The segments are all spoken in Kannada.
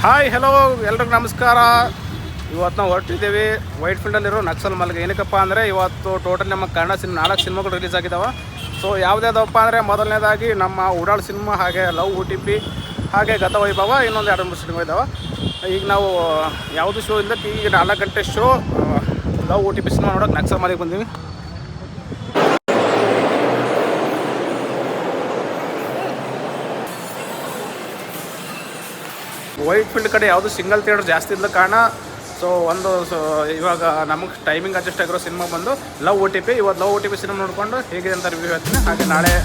ಹಾಯ್ ಹಲೋ ಎಲ್ರಿಗೂ ನಮಸ್ಕಾರ. ಇವತ್ತು ನಾವು ಹೊರಟಿದ್ದೀವಿ ವೈಟ್ ಫೀಲ್ಡಲ್ಲಿರೋ ನಕ್ಸಲ್ ಮಲ್ಗೆ. ಏನಕ್ಕಪ್ಪ ಅಂದರೆ ಇವತ್ತು ಟೋಟಲ್ ನಮ್ಮ ಕನ್ನಡ 4 ಸಿನಿಮಾಗಳು ರಿಲೀಸ್ ಆಗಿದ್ದಾವೆ. ಸೊ ಯಾವುದ್ಯಾವುದಪ್ಪ ಅಂದರೆ ಮೊದಲನೇದಾಗಿ ನಮ್ಮ ಉಡಾಳ್ ಸಿನಿಮಾ, ಹಾಗೆ ಲವ್ OTP, ಹಾಗೆ ಗತವೈಭವ, ಇನ್ನೊಂದು 2-3 ಸಿನಿಮಾ ಇದ್ದಾವೆ. ಈಗ ನಾವು ಯಾವುದು ಶೋ ಇಂದ ಈಗ 4 ಗಂಟೆ ಶೋ ಲವ್ OTP ಸಿನಿಮಾ ನೋಡೋಕೆ ನಕ್ಸಲ್ ಮಲ್ಗೆ ಬಂದೀವಿ. ವೈಟ್ ಫೀಲ್ಡ್ ಕಡೆ ಯಾವುದು ಸಿಂಗಲ್ ಥಿಯೇಟರ್ ಜಾಸ್ತಿ ಇದ್ದ ಕಾರಣ ಇವಾಗ ನಮಗೆ ಟೈಮಿಂಗ್ ಅಡ್ಜಸ್ಟ್ ಆಗಿರೋ ಸಿನಿಮಾ ಬಂದು ಲವ್ OTP. ಇವತ್ತು ಲವ್ OTP ಸಿನಿಮಾ ನೋಡಿಕೊಂಡು ಹೇಗಿದೆ ಅಂತ ರಿವ್ಯೂ ಹೇಳ್ತೀನಿ. ಹಾಗೆ ನಾಳೆ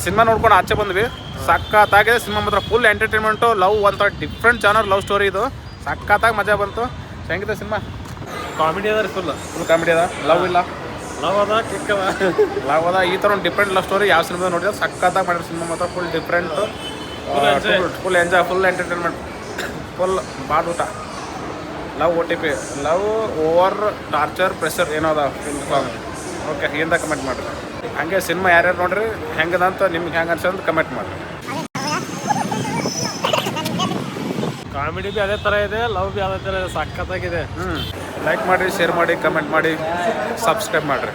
ಸಿನಿಮಾ ನೋಡ್ಕೊಂಡು ಆಚೆ ಬಂದ್ವಿ. ಸಖತ್ತಾಗಿದೆ ಸಿನಿಮಾ, ಮಾತ್ರ ಫುಲ್ ಎಂಟರ್ಟೈನ್ಮೆಂಟು. ಲವ್ ಒಂಥರ ಡಿಫ್ರೆಂಟ್ ಜಾನರ್ ಲವ್ ಸ್ಟೋರಿ ಇದು. ಸಖತ್ತಾಗಿ ಮಜಾ ಬಂತು. ಹೆಂಗಿದೆ ಸಿನಿಮಾ? ಕಾಮಿಡಿ ಅದ ರೀ, ಫುಲ್ ಕಾಮಿಡಿ ಅದ. ಲವ್ ಇಲ್ಲ, ಲವ್ ಅದ, ಕಿಕ್ ಅದ, ಲವ್ ಅದ. ಈ ಥರ ಒಂದು ಡಿಫ್ರೆಂಟ್ ಲವ್ ಸ್ಟೋರಿ ಯಾವ ಸಿನಿಮಾ ನೋಡಿದ್ರೆ ಸಖತ್ತಾಗಿ ಮಾಡಿರೋ ಸಿನಿಮಾ ಮಾತ್ರ full different, full enjoy, full entertainment, full ಬಾಡ್ ಊಟ. Love OTP, love over torture pressure ಏನೋದ ಫಿಲ್ಮ್. ಓಕೆ, ಹಿಂದೆ ಕಮೆಂಟ್ ಮಾಡಿರಿ. ಹಾಗೆ ಸಿನಿಮಾ ಯಾರ್ಯಾರು ನೋಡ್ರಿ, ಹೆಂಗದಂತ ನಿಮ್ಗೆ ಹೆಂಗೆ ಅನ್ಸಂತ ಕಮೆಂಟ್ ಮಾಡಿರಿ. ಕಾಮಿಡಿ ಬಿ ಅದೇ ಥರ ಇದೆ, ಲವ್ ಬಿ ಅದೇ ಥರ ಇದೆ, ಸಖತ್ತಾಗಿದೆ. ಲೈಕ್ ಮಾಡಿರಿ, ಶೇರ್ ಮಾಡಿ, ಕಮೆಂಟ್ ಮಾಡಿ, ಸಬ್ಸ್ಕ್ರೈಬ್ ಮಾಡಿರಿ.